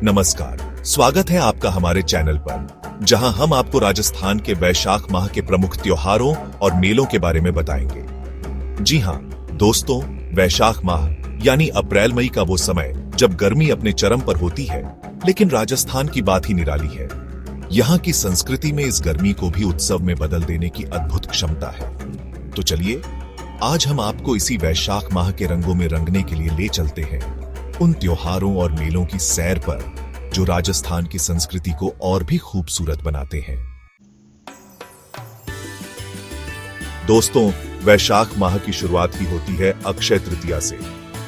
नमस्कार, स्वागत है आपका हमारे चैनल पर, जहां हम आपको राजस्थान के वैशाख माह के प्रमुख त्योहारों और मेलों के बारे में बताएंगे। जी हां दोस्तों, वैशाख माह यानी अप्रैल मई का वो समय जब गर्मी अपने चरम पर होती है, लेकिन राजस्थान की बात ही निराली है। यहाँ की संस्कृति में इस गर्मी को भी उत्सव में बदल देने की अद्भुत क्षमता है। तो चलिए आज हम आपको इसी वैशाख माह के रंगों में रंगने के लिए ले चलते हैं उन त्योहारों और मेलों की सैर पर जो राजस्थान की संस्कृति को और भी खूबसूरत बनाते हैं। दोस्तों, वैशाख माह की शुरुआत ही होती है अक्षय तृतीया से,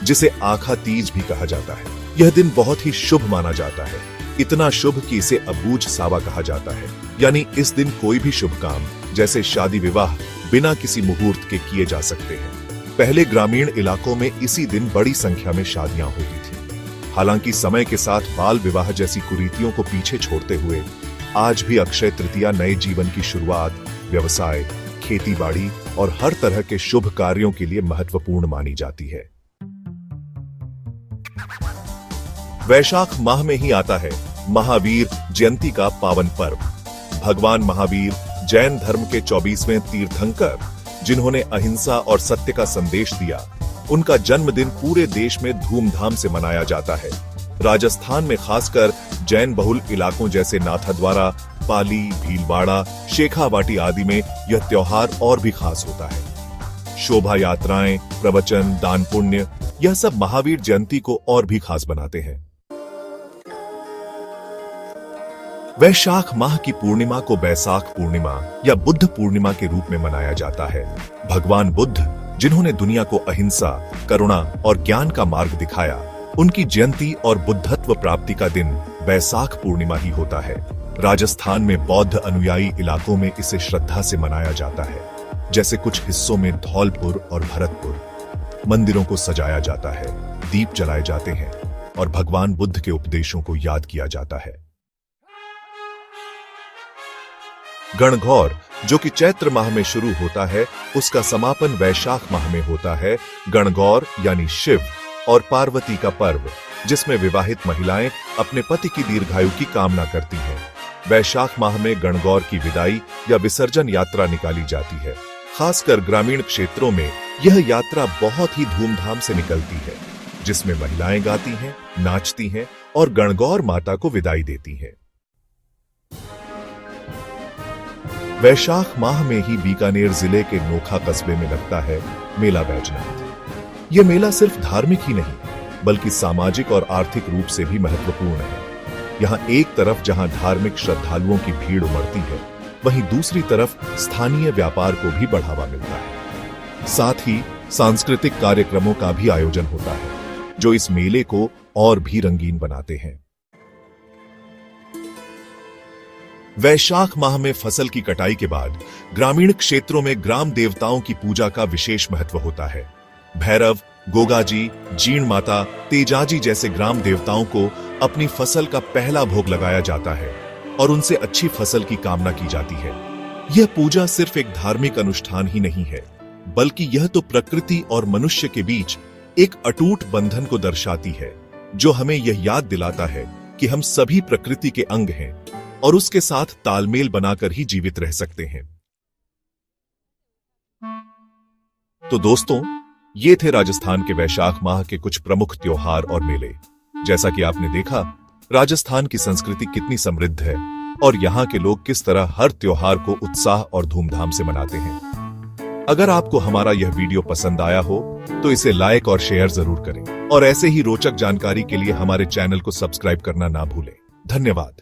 जिसे आखा तीज भी कहा जाता है। यह दिन बहुत ही शुभ माना जाता है, इतना शुभ कि इसे अबूझ सावा कहा जाता है। यानी इस दिन कोई भी शुभ काम जैसे शादी विवाह बिना किसी मुहूर्त के किए जा सकते हैं। पहले ग्रामीण इलाकों में इसी दिन बड़ी संख्या में शादियां होती थी। हालांकि समय के साथ बाल विवाह जैसी कुरीतियों को पीछे छोड़ते हुए आज भी अक्षय तृतीया नए जीवन की शुरुआत, व्यवसाय, खेती-बाड़ी और हर तरह के शुभ कार्यों के लिए महत्वपूर्ण मानी जाती है। वैशाख माह में ही आता है महावीर जयंती का पावन पर्व। भगवान महावीर जैन धर्म के 24वें तीर्थंकर, जिन्होंने अहिंसा और सत्य का संदेश दिया, उनका जन्मदिन पूरे देश में धूमधाम से मनाया जाता है। राजस्थान में खासकर जैन बहुल इलाकों जैसे नाथद्वारा, पाली, भीलवाड़ा, शेखावाटी आदि में यह त्योहार और भी खास होता है। शोभा यात्राएं, प्रवचन, दान पुण्य, यह सब महावीर जयंती को और भी खास बनाते हैं। वैशाख माह की पूर्णिमा को बैसाख पूर्णिमा या बुद्ध पूर्णिमा के रूप में मनाया जाता है। भगवान बुद्ध, जिन्होंने दुनिया को अहिंसा, करुणा और ज्ञान का मार्ग दिखाया, उनकी जयंती और बुद्धत्व प्राप्ति का दिन बैसाख पूर्णिमा ही होता है। राजस्थान में बौद्ध अनुयायी इलाकों में इसे श्रद्धा से मनाया जाता है। जैसे कुछ हिस्सों में धौलपुर और भरतपुर मंदिरों को सजाया जाता है, दीप जलाए जाते हैं और भगवान बुद्ध के उपदेशों को याद किया जाता है। गणगौर, जो कि चैत्र माह में शुरू होता है, उसका समापन वैशाख माह में होता है। गणगौर यानी शिव और पार्वती का पर्व, जिसमें विवाहित महिलाएं अपने पति की दीर्घायु की कामना करती हैं। वैशाख माह में गणगौर की विदाई या विसर्जन यात्रा निकाली जाती है। खासकर ग्रामीण क्षेत्रों में यह यात्रा बहुत ही धूमधाम से निकलती है, जिसमें महिलाएं गाती हैं, नाचती हैं और गणगौर माता को विदाई देती हैं। वैशाख माह में ही बीकानेर जिले के नोखा कस्बे में लगता है मेला बैजनाथ। यह मेला सिर्फ धार्मिक ही नहीं, बल्कि सामाजिक और आर्थिक रूप से भी महत्वपूर्ण है। यहाँ एक तरफ जहाँ धार्मिक श्रद्धालुओं की भीड़ उमड़ती है, वहीं दूसरी तरफ स्थानीय व्यापार को भी बढ़ावा मिलता है। साथ ही सांस्कृतिक कार्यक्रमों का भी आयोजन होता है, जो इस मेले को और भी रंगीन बनाते हैं। वैशाख माह में फसल की कटाई के बाद ग्रामीण क्षेत्रों में ग्राम देवताओं की पूजा का विशेष महत्व होता है। भैरव, गोगाजी, जीण माता, तेजाजी जैसे ग्राम देवताओं को अपनी फसल का पहला भोग लगाया जाता है और उनसे अच्छी फसल की कामना की जाती है। यह पूजा सिर्फ एक धार्मिक अनुष्ठान ही नहीं है, बल्कि यह तो प्रकृति और मनुष्य के बीच एक अटूट बंधन को दर्शाती है, जो हमें यह याद दिलाता है कि हम सभी प्रकृति के अंग हैं और उसके साथ तालमेल बनाकर ही जीवित रह सकते हैं। तो दोस्तों, ये थे राजस्थान के वैशाख माह के कुछ प्रमुख त्योहार और मेले। जैसा कि आपने देखा, राजस्थान की संस्कृति कितनी समृद्ध है और यहाँ के लोग किस तरह हर त्योहार को उत्साह और धूमधाम से मनाते हैं। अगर आपको हमारा यह वीडियो पसंद आया हो तो इसे लाइक और शेयर जरूर करें और ऐसे ही रोचक जानकारी के लिए हमारे चैनल को सब्सक्राइब करना ना भूलें। धन्यवाद।